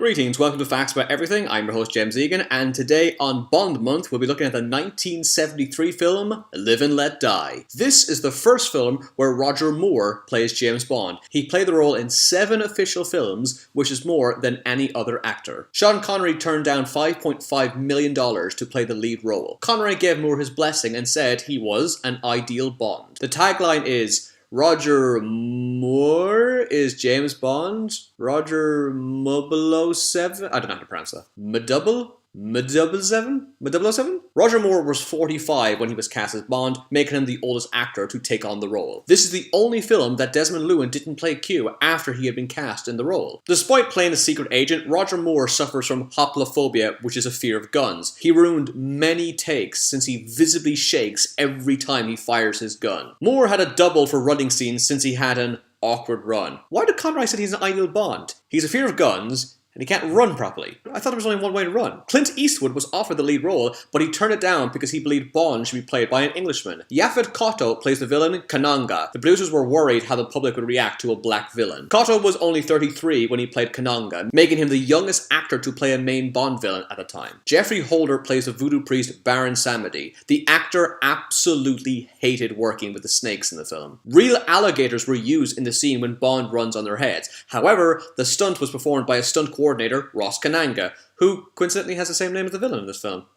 Greetings, welcome to Facts About Everything. I'm your host James Egan, and today on Bond Month we'll be looking at the 1973 film Live and Let Die. This is the first film where Roger Moore plays James Bond. He played the role in 7 official films, which is more than any other actor. Sean Connery turned down $5.5 million to play the lead role. Connery gave Moore his blessing and said he was an ideal Bond. The tagline is, Roger Moore is James Bond. Roger Mobile07. I don't know how to pronounce that. Md07? Roger Moore was 45 when he was cast as Bond, making him the oldest actor to take on the role. This is the only film that Desmond Llewellyn didn't play Q after he had been cast in the role. Despite playing a secret agent, Roger Moore suffers from hoplophobia, which is a fear of guns. He ruined many takes since he visibly shakes every time he fires his gun. Moore had a double for running scenes since he had an awkward run. Why did Conroy say he's an ideal Bond? He's a fear of guns, and he can't run properly. I thought there was only one way to run. Clint Eastwood was offered the lead role, but he turned it down because he believed Bond should be played by an Englishman. Yaphet Kotto plays the villain Kananga. The producers were worried how the public would react to a black villain. Kotto was only 33 when he played Kananga, making him the youngest actor to play a main Bond villain at the time. Jeffrey Holder plays the voodoo priest Baron Samedi. The actor absolutely hated working with the snakes in the film. Real alligators were used in the scene when Bond runs on their heads. However, the stunt was performed by a stunt coordinator, Ross Kananga, who coincidentally has the same name as the villain in this film.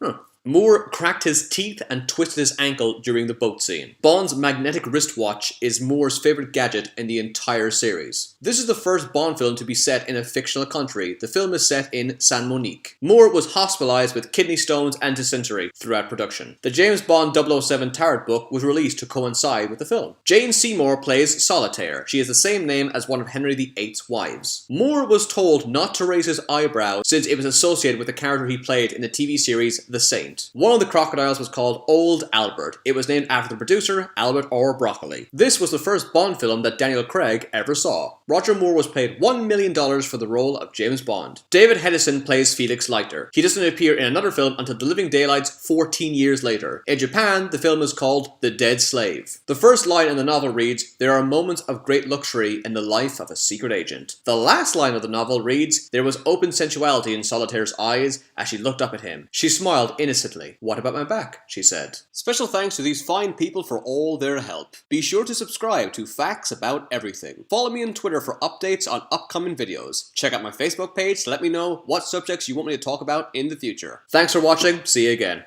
Moore cracked his teeth and twisted his ankle during the boat scene. Bond's magnetic wristwatch is Moore's favorite gadget in the entire series. This is the first Bond film to be set in a fictional country. The film is set in San Monique. Moore was hospitalized with kidney stones and dysentery throughout production. The James Bond 007 Tarot book was released to coincide with the film. Jane Seymour plays Solitaire. She has the same name as one of Henry VIII's wives. Moore was told not to raise his eyebrow since it was associated with the character he played in the TV series The Saint. One of the crocodiles was called Old Albert. It was named after the producer, Albert Orr Broccoli. This was the first Bond film that Daniel Craig ever saw. Roger Moore was paid $1 million for the role of James Bond. David Hedison plays Felix Leiter. He doesn't appear in another film until The Living Daylights 14 years later. In Japan, the film is called The Dead Slave. The first line in the novel reads, "There are moments of great luxury in the life of a secret agent." The last line of the novel reads, "There was open sensuality in Solitaire's eyes as she looked up at him. She smiled innocently. What about my back?" she said. Special thanks to these fine people for all their help. Be sure to subscribe to Facts About Everything. Follow me on Twitter for updates on upcoming videos. Check out my Facebook page to let me know what subjects you want me to talk about in the future. Thanks for watching. See you again.